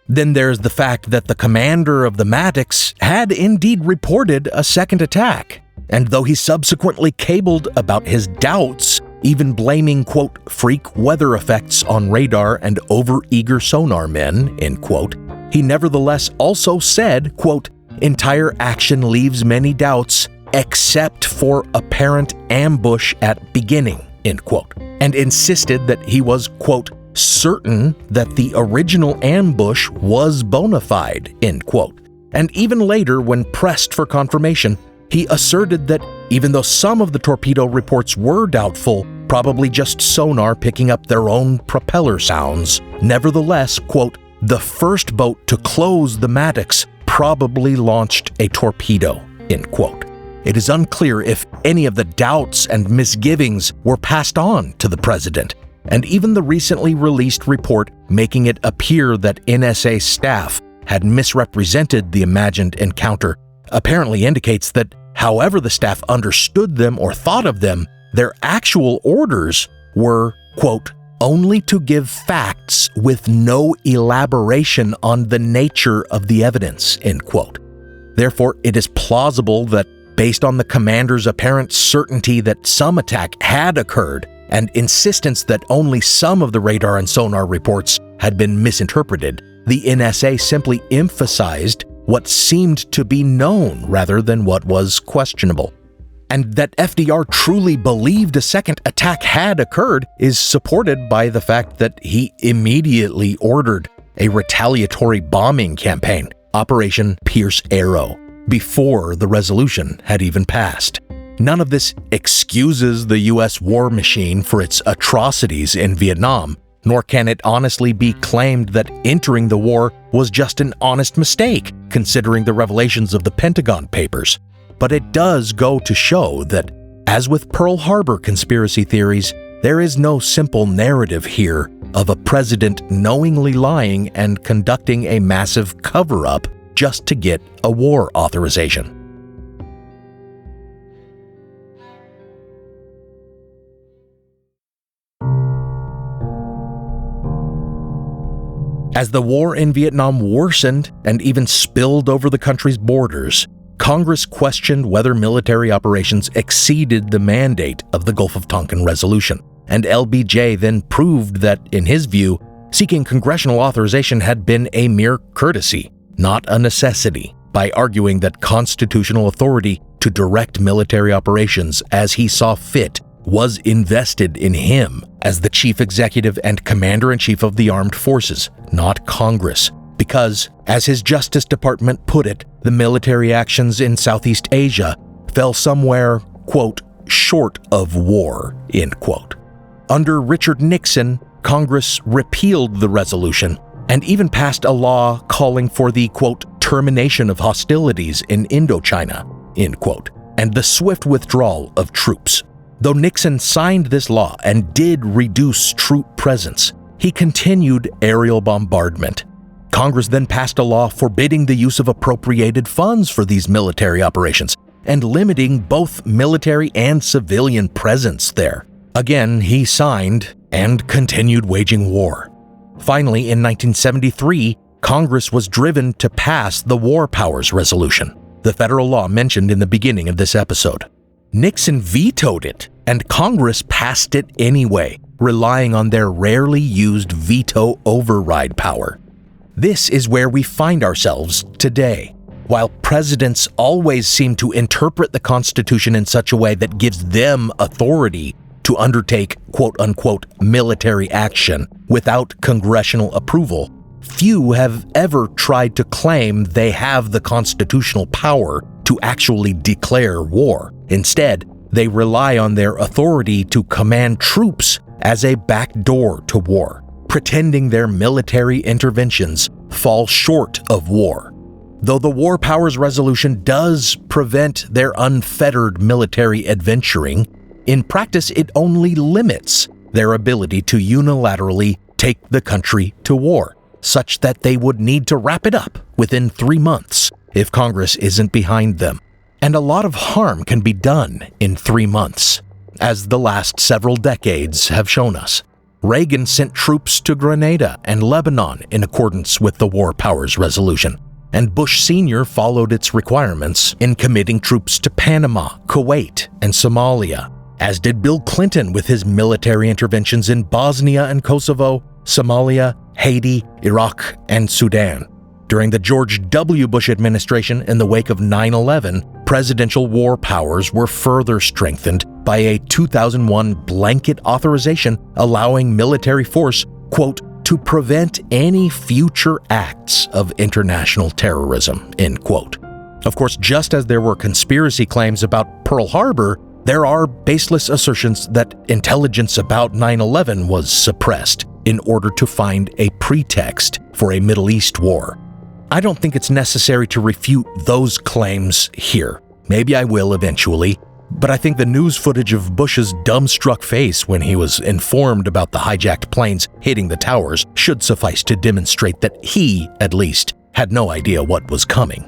Then there's the fact that the commander of the Maddox had indeed reported a second attack, and though he subsequently cabled about his doubts, even blaming, quote, freak weather effects on radar and overeager sonar men, end quote, he nevertheless also said, quote, entire action leaves many doubts except for apparent ambush at beginning, end quote, and insisted that he was, quote, certain that the original ambush was bona fide, end quote. And even later, when pressed for confirmation, he asserted that even though some of the torpedo reports were doubtful, probably just sonar picking up their own propeller sounds, nevertheless, quote, the first boat to close the Maddox probably launched a torpedo, end quote. It is unclear if any of the doubts and misgivings were passed on to the president, and even the recently released report making it appear that NSA staff had misrepresented the imagined encounter apparently indicates that however the staff understood them or thought of them, their actual orders were, quote, only to give facts with no elaboration on the nature of the evidence, end quote. Therefore, it is plausible that based on the commander's apparent certainty that some attack had occurred and insistence that only some of the radar and sonar reports had been misinterpreted, the NSA simply emphasized what seemed to be known rather than what was questionable. And that FDR truly believed a second attack had occurred is supported by the fact that he immediately ordered a retaliatory bombing campaign, Operation Pierce Arrow, before the resolution had even passed. None of this excuses the U.S. war machine for its atrocities in Vietnam, nor can it honestly be claimed that entering the war was just an honest mistake, considering the revelations of the Pentagon Papers. But it does go to show that, as with Pearl Harbor conspiracy theories, there is no simple narrative here of a president knowingly lying and conducting a massive cover-up just to get a war authorization. As the war in Vietnam worsened and even spilled over the country's borders, Congress questioned whether military operations exceeded the mandate of the Gulf of Tonkin Resolution, and LBJ then proved that, in his view, seeking congressional authorization had been a mere courtesy, not a necessity, by arguing that constitutional authority to direct military operations as he saw fit was invested in him as the chief executive and commander-in-chief of the armed forces, not Congress, because, as his Justice Department put it, the military actions in Southeast Asia fell somewhere, quote, short of war, end quote. Under Richard Nixon, Congress repealed the resolution and even passed a law calling for the, quote, termination of hostilities in Indochina, end quote, and the swift withdrawal of troops. Though Nixon signed this law and did reduce troop presence, he continued aerial bombardment. Congress then passed a law forbidding the use of appropriated funds for these military operations and limiting both military and civilian presence there. Again, he signed and continued waging war. finally, in 1973, Congress was driven to pass the War Powers Resolution, the federal law mentioned in the beginning of this episode. Nixon vetoed it, and Congress passed it anyway, relying on their rarely used veto override power. This is where we find ourselves today. While presidents always seem to interpret the Constitution in such a way that gives them authority to undertake quote-unquote military action without congressional approval, few have ever tried to claim they have the constitutional power to actually declare war. Instead, they rely on their authority to command troops as a backdoor to war, pretending their military interventions fall short of war. Though the War Powers Resolution does prevent their unfettered military adventuring, in practice it only limits their ability to unilaterally take the country to war, such that they would need to wrap it up within 3 months if Congress isn't behind them. And a lot of harm can be done in 3 months, as the last several decades have shown us. Reagan sent troops to Grenada and Lebanon in accordance with the War Powers Resolution, and Bush Sr. followed its requirements in committing troops to Panama, Kuwait, and Somalia, as did Bill Clinton with his military interventions in Bosnia and Kosovo, Somalia, Haiti, Iraq, and Sudan. During the George W. Bush administration in the wake of 9/11, presidential war powers were further strengthened by a 2001 blanket authorization allowing military force, quote, to prevent any future acts of international terrorism, end quote. Of course, just as there were conspiracy claims about Pearl Harbor, there are baseless assertions that intelligence about 9/11 was suppressed in order to find a pretext for a Middle East war. I don't think it's necessary to refute those claims here. Maybe I will eventually, but I think the news footage of Bush's dumbstruck face when he was informed about the hijacked planes hitting the towers should suffice to demonstrate that he, at least, had no idea what was coming.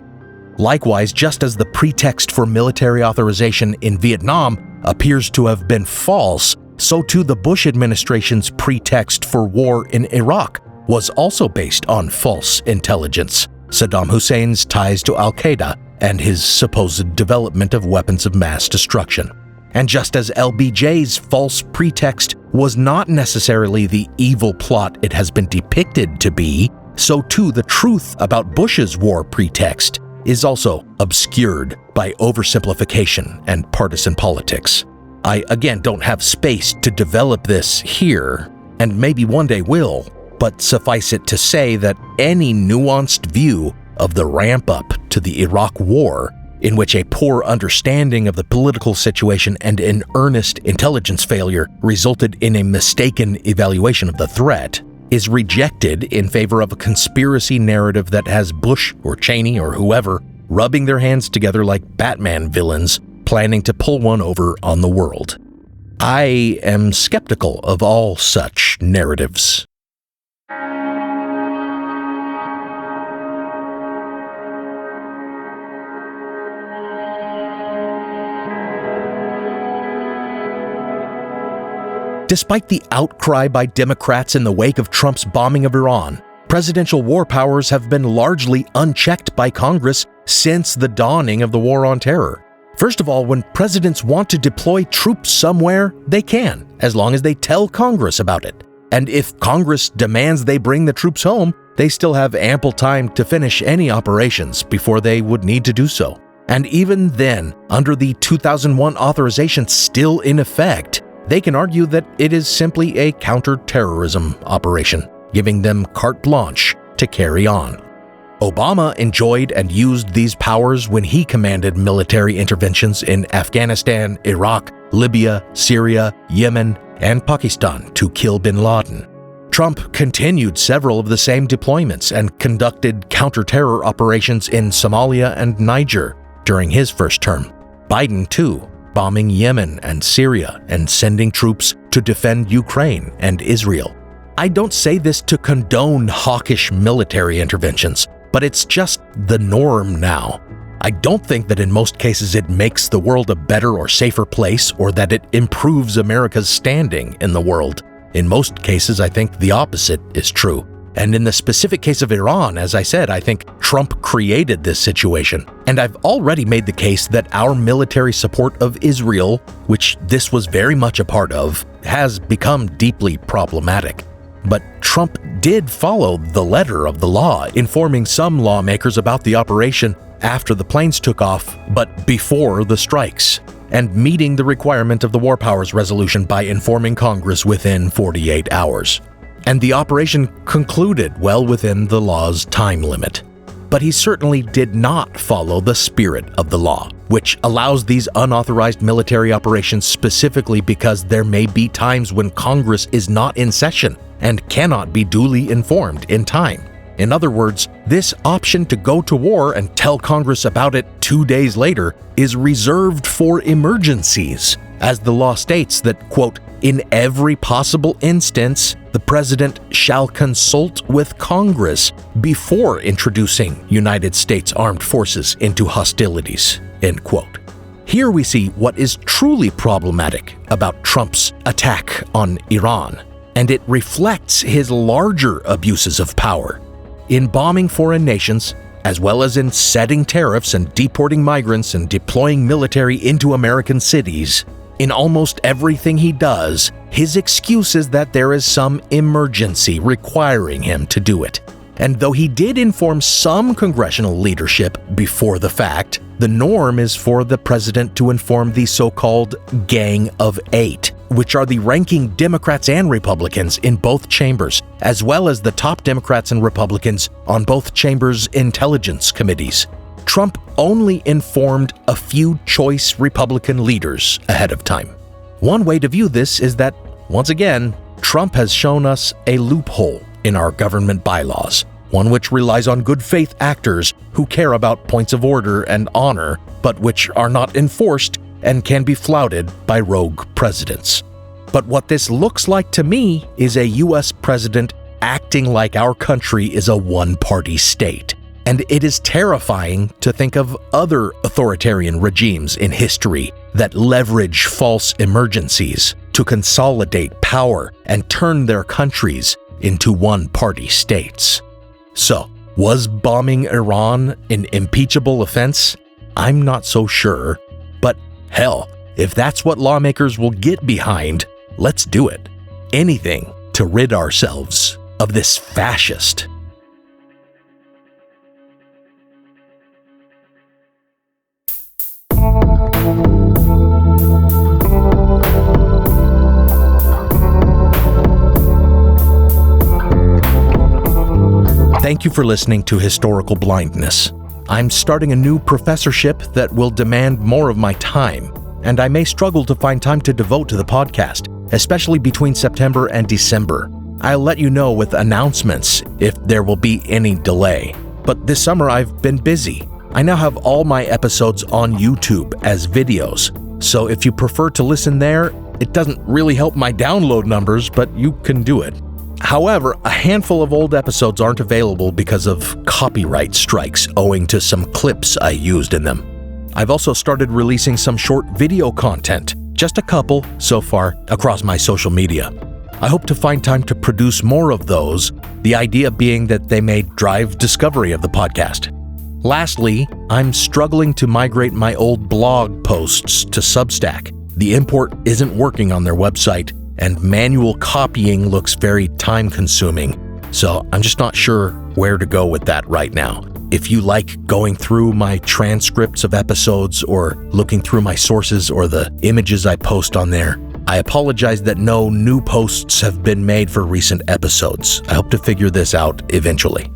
Likewise, just as the pretext for military authorization in Vietnam appears to have been false, so too the Bush administration's pretext for war in Iraq was also based on false intelligence, Saddam Hussein's ties to al-Qaeda, and his supposed development of weapons of mass destruction. And just as LBJ's false pretext was not necessarily the evil plot it has been depicted to be, so too the truth about Bush's war pretext is also obscured by oversimplification and partisan politics. I, again, don't have space to develop this here, and maybe one day will, but suffice it to say that any nuanced view of the ramp-up to the Iraq War, in which a poor understanding of the political situation and an earnest intelligence failure resulted in a mistaken evaluation of the threat, is rejected in favor of a conspiracy narrative that has Bush or Cheney or whoever rubbing their hands together like Batman villains planning to pull one over on the world. I am skeptical of all such narratives. Despite the outcry by Democrats in the wake of Trump's bombing of Iran, presidential war powers have been largely unchecked by Congress since the dawning of the War on Terror. First of all, when presidents want to deploy troops somewhere, they can, as long as they tell Congress about it. And if Congress demands they bring the troops home, they still have ample time to finish any operations before they would need to do so. And even then, under the 2001 authorization still in effect, they can argue that it is simply a counter-terrorism operation, giving them carte blanche to carry on. Obama enjoyed and used these powers when he commanded military interventions in Afghanistan, Iraq, Libya, Syria, Yemen, and Pakistan to kill bin Laden. Trump continued several of the same deployments and conducted counter-terror operations in Somalia and Niger during his first term. Biden, too, bombing Yemen and Syria and sending troops to defend Ukraine and Israel. I don't say this to condone hawkish military interventions, but it's just the norm now. I don't think that in most cases it makes the world a better or safer place or that it improves America's standing in the world. In most cases, I think the opposite is true. And in the specific case of Iran, as I said, I think Trump created this situation. And I've already made the case that our military support of Israel, which this was very much a part of, has become deeply problematic. But Trump did follow the letter of the law, informing some lawmakers about the operation after the planes took off, but before the strikes, and meeting the requirement of the War Powers Resolution by informing Congress within 48 hours. And the operation concluded well within the law's time limit. But he certainly did not follow the spirit of the law, which allows these unauthorized military operations specifically because there may be times when Congress is not in session and cannot be duly informed in time. In other words, this option to go to war and tell Congress about it 2 days later is reserved for emergencies, as the law states that, quote, in every possible instance, the president shall consult with Congress before introducing United States armed forces into hostilities, end quote. Here we see what is truly problematic about Trump's attack on Iran, and it reflects his larger abuses of power. In bombing foreign nations, as well as in setting tariffs and deporting migrants and deploying military into American cities, in almost everything he does, his excuse is that there is some emergency requiring him to do it. And though he did inform some congressional leadership before the fact, the norm is for the president to inform the so-called Gang of Eight, which are the ranking Democrats and Republicans in both chambers, as well as the top Democrats and Republicans on both chambers' intelligence committees. Trump only informed a few choice Republican leaders ahead of time. One way to view this is that, once again, Trump has shown us a loophole in our government bylaws, one which relies on good faith actors who care about points of order and honor, but which are not enforced and can be flouted by rogue presidents. But what this looks like to me is a U.S. president acting like our country is a one-party state. And it is terrifying to think of other authoritarian regimes in history that leverage false emergencies to consolidate power and turn their countries into one-party states. So, was bombing Iran an impeachable offense? I'm not so sure. But hell, if that's what lawmakers will get behind, let's do it. Anything to rid ourselves of this fascist. Thank you for listening to Historical Blindness. I'm starting a new professorship that will demand more of my time, and I may struggle to find time to devote to the podcast, especially between September and December. I'll let you know with announcements if there will be any delay. But this summer I've been busy. I now have all my episodes on YouTube as videos, so if you prefer to listen there, it doesn't really help my download numbers, but you can do it. However, a handful of old episodes aren't available because of copyright strikes owing to some clips I used in them. I've also started releasing some short video content, just a couple so far, across my social media. I hope to find time to produce more of those, the idea being that they may drive discovery of the podcast. Lastly, I'm struggling to migrate my old blog posts to Substack. The import isn't working on their website, and manual copying looks very time-consuming, so I'm just not sure where to go with that right now. If you like going through my transcripts of episodes or looking through my sources or the images I post on there, I apologize that no new posts have been made for recent episodes. I hope to figure this out eventually.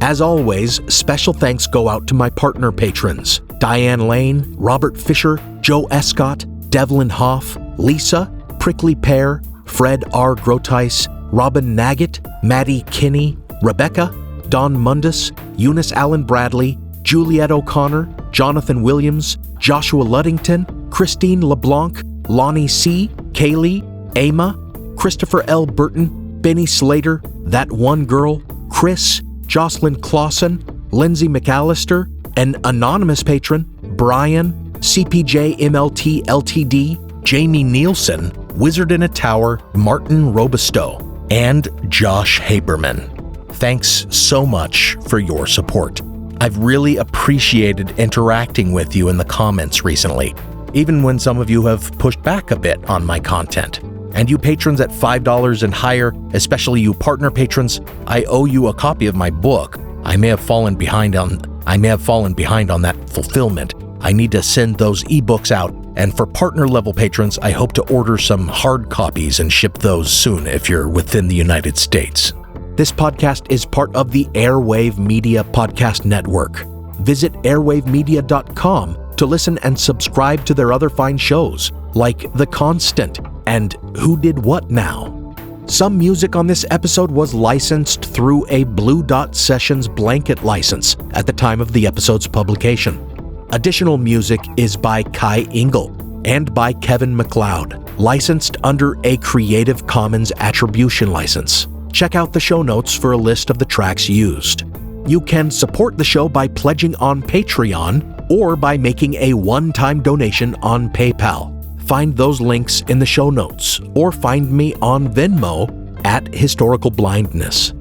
As always, special thanks go out to my partner patrons: Diane Lane, Robert Fisher, Joe Escott, Devlin Hoff, Lisa, Prickly Pear, Fred R. Grotice, Robin Naggett, Maddie Kinney, Rebecca, Don Mundus, Eunice Allen Bradley, Juliette O'Connor, Jonathan Williams, Joshua Luddington, Christine LeBlanc, Lonnie C., Kaylee, Ama, Christopher L. Burton, Benny Slater, That One Girl, Chris, Jocelyn Clausen, Lindsay McAllister, an anonymous patron, Brian, CPJ MLT LTD, Jamie Nielsen, Wizard in a Tower, Martin Robistow, and Josh Haberman. Thanks so much for your support. I've really appreciated interacting with you in the comments recently, even when some of you have pushed back a bit on my content. And you patrons at $5 and higher, especially you partner patrons, I owe you a copy of my book. I may have fallen behind on that fulfillment. I need to send those ebooks out, and for partner level patrons, I hope to order some hard copies and ship those soon if you're within the United States. This podcast is part of the Airwave Media Podcast Network. Visit airwavemedia.com to listen and subscribe to their other fine shows, like The Constant and Who Did What Now. Some music on this episode was licensed through a Blue Dot Sessions blanket license at the time of the episode's publication. Additional music is by Kai Engel and by Kevin MacLeod, licensed under a Creative Commons Attribution license. Check out the show notes for a list of the tracks used. You can support the show by pledging on Patreon or by making a one-time donation on PayPal. Find those links in the show notes or find me on Venmo at Historical Blindness.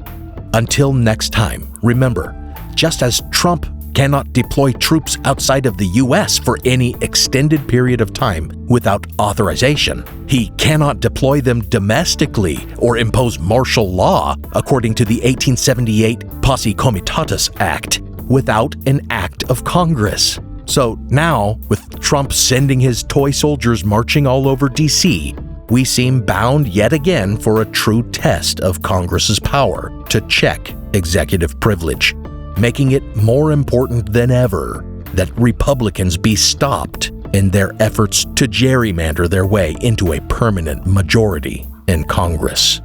Until next time, remember, just as Trump cannot deploy troops outside of the U.S. for any extended period of time without authorization, he cannot deploy them domestically or impose martial law according to the 1878 Posse Comitatus Act without an act of Congress. So now, with Trump sending his toy soldiers marching all over D.C., we seem bound yet again for a true test of Congress's power to check executive privilege, making it more important than ever that Republicans be stopped in their efforts to gerrymander their way into a permanent majority in Congress.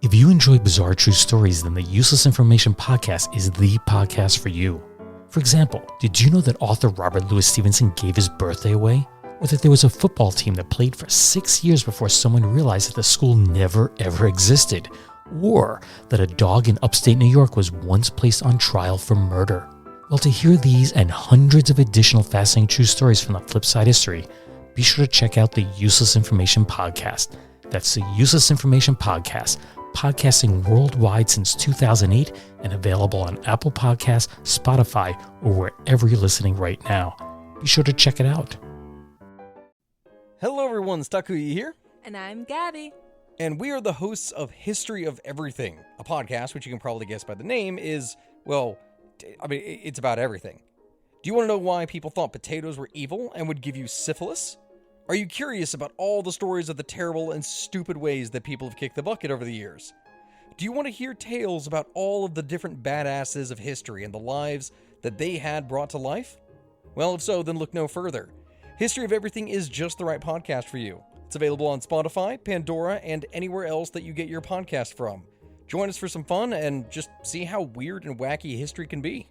If you enjoy bizarre true stories, then the Useless Information Podcast is the podcast for you. For example, did you know that author Robert Louis Stevenson gave his birthday away? Or that there was a football team that played for 6 years before someone realized that the school never ever existed? Or that a dog in upstate New York was once placed on trial for murder? Well, to hear these and hundreds of additional fascinating true stories from the flip side history, be sure to check out the Useless Information Podcast. That's the Useless Information Podcast, podcasting worldwide since 2008 and available on Apple Podcasts, Spotify, or wherever you're listening right now. Be sure to check it out. Hello everyone, Stakuyi here. And I'm Gabby. And we are the hosts of History of Everything, a podcast which you can probably guess by the name is, well, it's about everything. Do you want to know why people thought potatoes were evil and would give you syphilis? Are you curious about all the stories of the terrible and stupid ways that people have kicked the bucket over the years? Do you want to hear tales about all of the different badasses of history and the lives that they had brought to life? Well, if so, then look no further. History of Everything is just the right podcast for you. It's available on Spotify, Pandora, and anywhere else that you get your podcast from. Join us for some fun and just see how weird and wacky history can be.